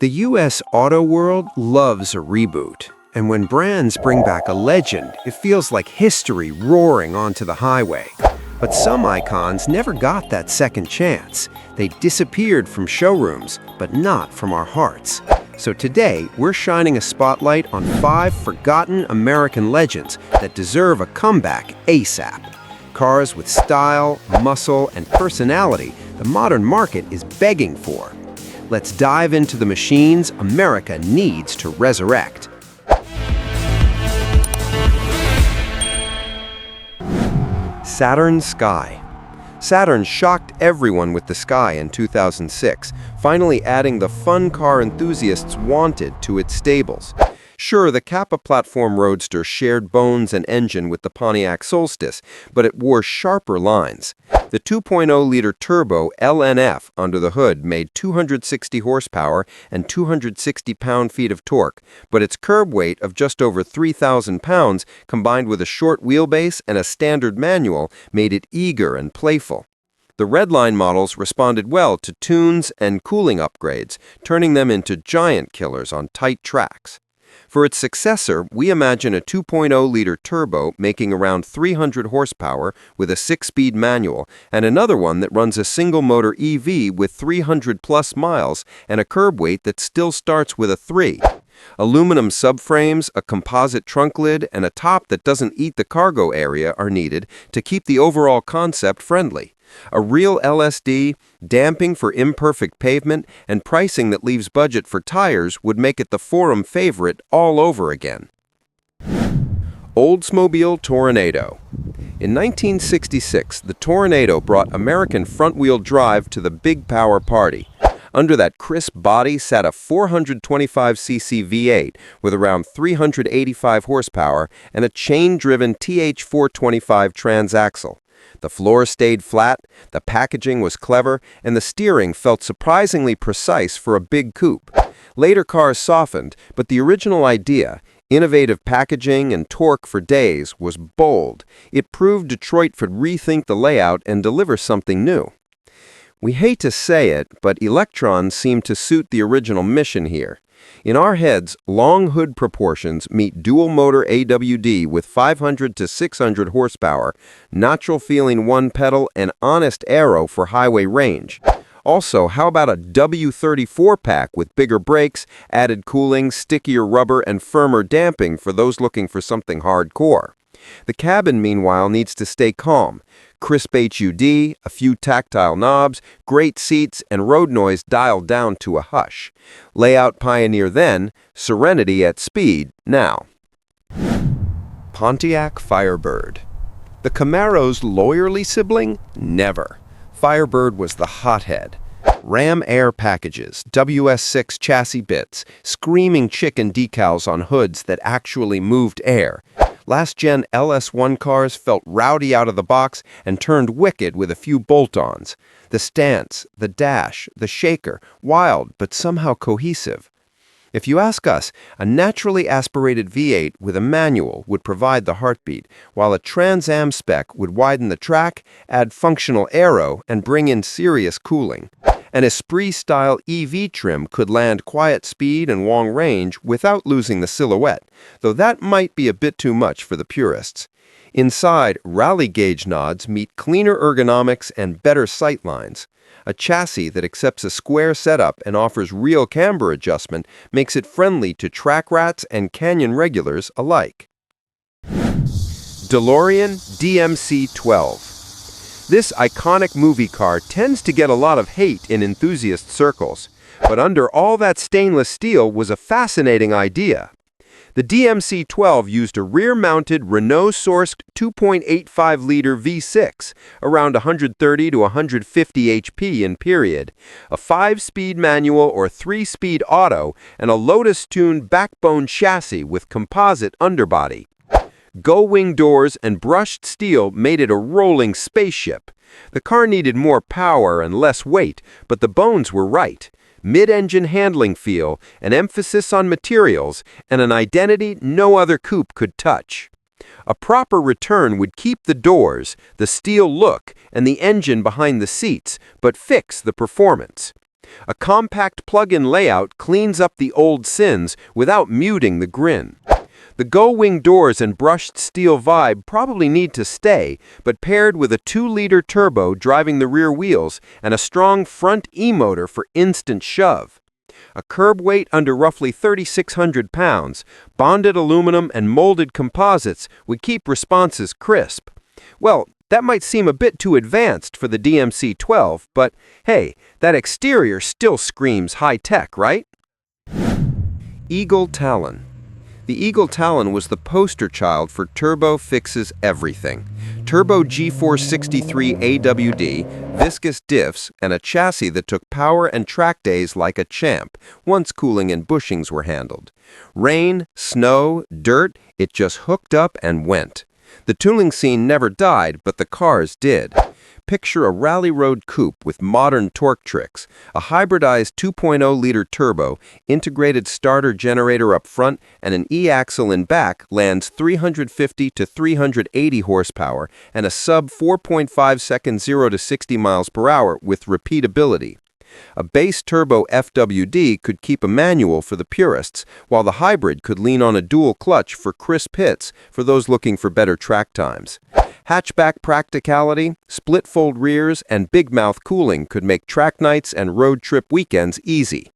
The US auto world loves a reboot, and when brands bring back a legend, it feels like history roaring onto the highway. But some icons never got that second chance. They disappeared from showrooms, but not from our hearts. So today, we're shining a spotlight on 5 forgotten American legends that deserve a comeback ASAP. Cars with style, muscle, and personality the modern market is begging for. Let's dive into the machines America needs to resurrect. Saturn Sky. Saturn shocked everyone with the Sky in 2006, finally adding the fun car enthusiasts wanted to its stables. Sure, the Kappa platform Roadster shared bones and engine with the Pontiac Solstice, but it wore sharper lines. The 2.0-liter turbo LNF under the hood made 260 horsepower and 260 pound-feet of torque, but its curb weight of just over 3,000 pounds, combined with a short wheelbase and a standard manual, made it eager and playful. The Redline models responded well to tunes and cooling upgrades, turning them into giant killers on tight tracks. For its successor, we imagine a 2.0-liter turbo making around 300 horsepower with a 6-speed manual, and another one that runs a single-motor EV with 300-plus miles and a curb weight that still starts with a 3. Aluminum subframes, a composite trunk lid, and a top that doesn't eat the cargo area are needed to keep the overall concept friendly. A real LSD, damping for imperfect pavement, and pricing that leaves budget for tires would make it the forum favorite all over again. Oldsmobile Toronado. In 1966, the Toronado brought American front-wheel drive to the big power party. Under that crisp body sat a 425cc V8 with around 385 horsepower and a chain-driven TH425 transaxle. The floor stayed flat, the packaging was clever, and the steering felt surprisingly precise for a big coupe. Later cars softened, but the original idea, innovative packaging and torque for days, was bold. It proved Detroit could rethink the layout and deliver something new. We hate to say it, but electrons seem to suit the original mission here. In our heads, long hood proportions meet dual-motor AWD with 500 to 600 horsepower, natural-feeling one-pedal, and honest aero for highway range. Also, how about a W34 pack with bigger brakes, added cooling, stickier rubber, and firmer damping for those looking for something hardcore? The cabin, meanwhile, needs to stay calm. Crisp HUD, a few tactile knobs, great seats, and road noise dialed down to a hush. Layout pioneer then, serenity at speed now. Pontiac Firebird. The Camaro's lawyerly sibling? Never. Firebird was the hothead. Ram Air packages, WS6 chassis bits, screaming chicken decals on hoods that actually moved air. Last-gen LS1 cars felt rowdy out of the box and turned wicked with a few bolt-ons. The stance, the dash, the shaker, wild but somehow cohesive. If you ask us, a naturally aspirated V8 with a manual would provide the heartbeat, while a Trans Am spec would widen the track, add functional aero, and bring in serious cooling. An Esprit-style EV trim could land quiet speed and long range without losing the silhouette, though that might be a bit too much for the purists. Inside, rally gauge nods meet cleaner ergonomics and better sightlines. A chassis that accepts a square setup and offers real camber adjustment makes it friendly to track rats and canyon regulars alike. DeLorean DMC-12. This iconic movie car tends to get a lot of hate in enthusiast circles, but under all that stainless steel was a fascinating idea. The DMC-12 used a rear-mounted Renault-sourced 2.85-liter V6, around 130 to 150 HP in period, a 5-speed manual or 3-speed auto, and a Lotus-tuned backbone chassis with composite underbody. Gull-wing doors and brushed steel made it a rolling spaceship. The car needed more power and less weight, but the bones were right. Mid-engine handling feel, an emphasis on materials, and an identity no other coupe could touch. A proper return would keep the doors, the steel look, and the engine behind the seats, but fix the performance. A compact plug-in layout cleans up the old sins without muting the grin. The gull-wing doors and brushed steel vibe probably need to stay, but paired with a 2-liter turbo driving the rear wheels and a strong front E-motor for instant shove. A curb weight under roughly 3,600 pounds, bonded aluminum and molded composites would keep responses crisp. Well, that might seem a bit too advanced for the DMC-12, but hey, that exterior still screams high-tech, right? Eagle Talon. The Eagle Talon was the poster child for turbo fixes everything. Turbo G463 AWD, viscous diffs, and a chassis that took power and track days like a champ, once cooling and bushings were handled. Rain, snow, dirt, it just hooked up and went. The tooling scene never died, but the cars did. Picture a rally road coupe with modern torque tricks, a hybridized 2.0-liter turbo, integrated starter generator up front, and an E-axle in back lands 350 to 380 horsepower and a sub 4.5-second 0 to 60 miles per hour with repeatability. A base turbo FWD could keep a manual for the purists, while the hybrid could lean on a dual clutch for crisp hits for those looking for better track times. Hatchback practicality, split-fold rears, and big-mouth cooling could make track nights and road trip weekends easy.